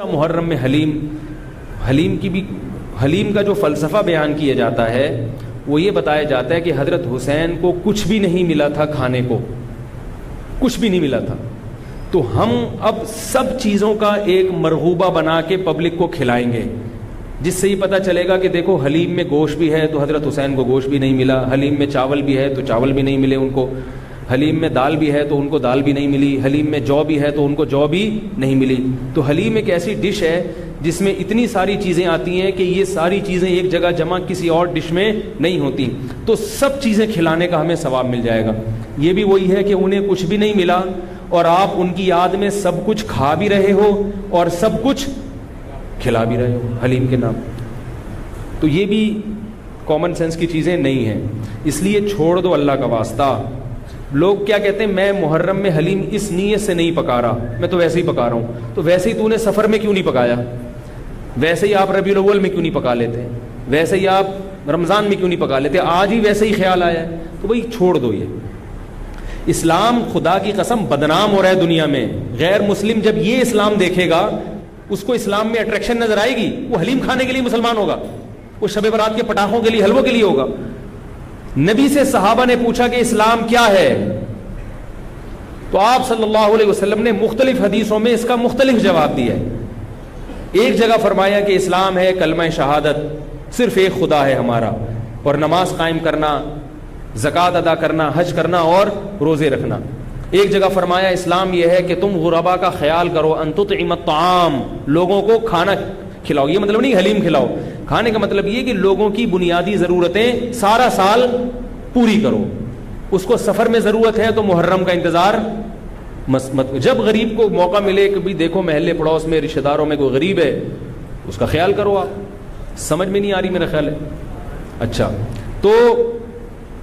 محرم میں حلیم کا جو فلسفہ بیان کیا جاتا ہے وہ یہ بتایا جاتا ہے کہ حضرت حسین کو کچھ بھی نہیں ملا تھا، کھانے کو کچھ بھی نہیں ملا تھا، تو ہم اب سب چیزوں کا ایک مرغوبہ بنا کے پبلک کو کھلائیں گے، جس سے یہ پتہ چلے گا کہ دیکھو حلیم میں گوشت بھی ہے تو حضرت حسین کو گوشت بھی نہیں ملا، حلیم میں چاول بھی ہے تو چاول بھی نہیں ملے ان کو، حلیم میں دال بھی ہے تو ان کو دال بھی نہیں ملی، حلیم میں جو بھی ہے تو ان کو جو بھی نہیں ملی۔ تو حلیم ایک ایسی ڈش ہے جس میں اتنی ساری چیزیں آتی ہیں کہ یہ ساری چیزیں ایک جگہ جمع کسی اور ڈش میں نہیں ہوتی، تو سب چیزیں کھلانے کا ہمیں ثواب مل جائے گا۔ یہ بھی وہی ہے کہ انہیں کچھ بھی نہیں ملا اور آپ ان کی یاد میں سب کچھ کھا بھی رہے ہو اور سب کچھ کھلا بھی رہے ہو حلیم کے نام۔ تو یہ بھی کامن سینس کی چیزیں نہیں ہیں، اس لیے چھوڑ دو اللہ کا واسطہ۔ لوگ کیا کہتے ہیں، میں محرم میں حلیم اس نیت سے نہیں پکا رہا، میں تو ویسے ہی پکا رہا ہوں۔ تو ویسے ہی تو نے سفر میں کیوں نہیں پکایا؟ ویسے ہی آپ ربیع الاول میں کیوں نہیں پکا لیتے؟ ویسے ہی آپ رمضان میں کیوں نہیں پکا لیتے؟ آج ہی ویسے ہی خیال آیا ہے، تو بھائی چھوڑ دو۔ یہ اسلام خدا کی قسم بدنام ہو رہا ہے دنیا میں۔ غیر مسلم جب یہ اسلام دیکھے گا، اس کو اسلام میں اٹریکشن نظر آئے گی، وہ حلیم کھانے کے لیے مسلمان ہوگا، وہ شب برات کے پٹاخوں کے لیے، حلووں کے لیے ہوگا۔ نبی سے صحابہ نے پوچھا کہ اسلام کیا ہے، تو آپ صلی اللہ علیہ وسلم نے مختلف حدیثوں میں اس کا مختلف جواب دیا ہے۔ ایک جگہ فرمایا کہ اسلام ہے کلمہ شہادت، صرف ایک خدا ہے ہمارا، اور نماز قائم کرنا، زکوٰۃ ادا کرنا، حج کرنا اور روزے رکھنا۔ ایک جگہ فرمایا اسلام یہ ہے کہ تم غربا کا خیال کرو، ان تطعم الطعام، لوگوں کو کھانا کھلاؤ۔ یہ مطلب نہیں حلیم کھلاؤ، کھانے کا مطلب یہ کہ لوگوں کی بنیادی ضرورتیں سارا سال پوری کرو۔ اس کو سفر میں ضرورت ہے تو محرم کا انتظار مت، جب غریب کو موقع ملے، کبھی دیکھو محلے پڑوس میں رشتہ داروں میں کوئی غریب ہے، اس کا خیال کرو۔ آپ سمجھ میں نہیں آ رہی میرا خیال ہے؟ اچھا، تو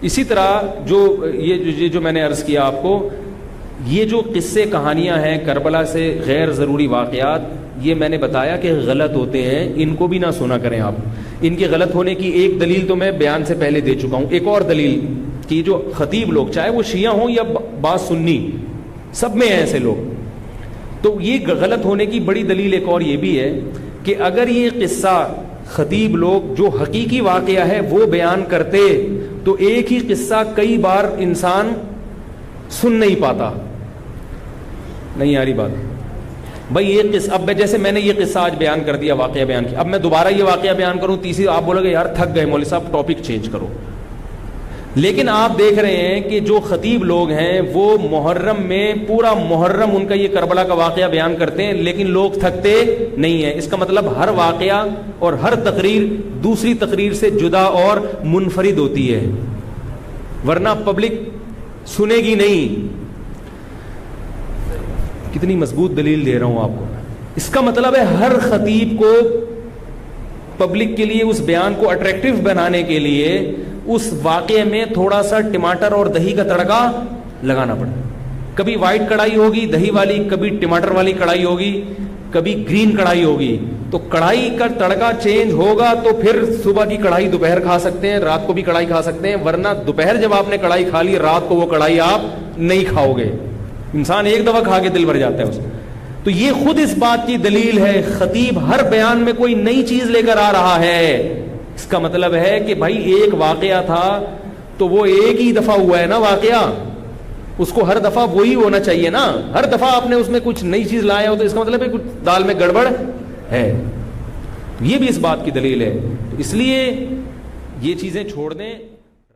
اسی طرح جو میں نے عرض کیا آپ کو، یہ جو قصے کہانیاں ہیں کربلا سے غیر ضروری واقعات، یہ میں نے بتایا کہ غلط ہوتے ہیں، ان کو بھی نہ سنا کریں آپ۔ ان کے غلط ہونے کی ایک دلیل تو میں بیان سے پہلے دے چکا ہوں، ایک اور دلیل کہ جو خطیب لوگ، چاہے وہ شیعہ ہوں یا بعض سنی، سب میں ہیں ایسے لوگ، تو یہ غلط ہونے کی بڑی دلیل ایک اور یہ بھی ہے کہ اگر یہ قصہ خطیب لوگ جو حقیقی واقعہ ہے وہ بیان کرتے تو ایک ہی قصہ کئی بار انسان سن نہیں پاتا۔ نہیں آ رہی بات؟ بھائی یہ قصہ، اب جیسے میں نے یہ قصہ آج بیان کر دیا، واقعہ بیان کیا، اب میں دوبارہ یہ واقعہ بیان کروں، تیسری آپ بولو گے یار تھک گئے مولوی صاحب، ٹاپک چینج کرو۔ لیکن آپ دیکھ رہے ہیں کہ جو خطیب لوگ ہیں وہ محرم میں پورا محرم ان کا یہ کربلا کا واقعہ بیان کرتے ہیں، لیکن لوگ تھکتے نہیں ہیں۔ اس کا مطلب ہر واقعہ اور ہر تقریر دوسری تقریر سے جدا اور منفرد ہوتی ہے، ورنہ پبلک سنے گی نہیں۔ کتنی مضبوط دلیل دے رہا ہوں آپ کو۔ اس کا مطلب ہے ہر خطیب کو پبلک کے لیے اس بیان کو اٹریکٹیو بنانے کے لیے اس واقعے میں تھوڑا سا ٹماٹر اور دہی کا تڑکا لگانا پڑا۔ کبھی وائٹ کڑھائی ہوگی دہی والی، کبھی ٹماٹر والی کڑھائی ہوگی، کبھی گرین کڑھائی ہوگی، تو کڑھائی کا تڑکا چینج ہوگا تو پھر صبح کی کڑھائی دوپہر کھا سکتے ہیں، رات کو بھی کڑھائی کھا سکتے ہیں، ورنہ دوپہر جب آپ نے کڑھائی کھا لی، رات کو وہ کڑھائی آپ نہیں کھاؤ گے۔ انسان ایک دفعہ کھا کے دل بھر جاتا ہے اس میں۔ تو یہ خود اس بات کی دلیل ہے، خطیب ہر بیان میں کوئی نئی چیز لے کر آ رہا ہے۔ اس کا مطلب ہے کہ بھائی ایک واقعہ تھا تو وہ ایک ہی دفعہ ہوا ہے نا واقعہ، اس کو ہر دفعہ وہی ہونا چاہیے نا۔ ہر دفعہ آپ نے اس میں کچھ نئی چیز لایا ہو تو اس کا مطلب ہے کچھ دال میں گڑبڑ ہے۔ یہ بھی اس بات کی دلیل ہے، تو اس لیے یہ چیزیں چھوڑ دیں۔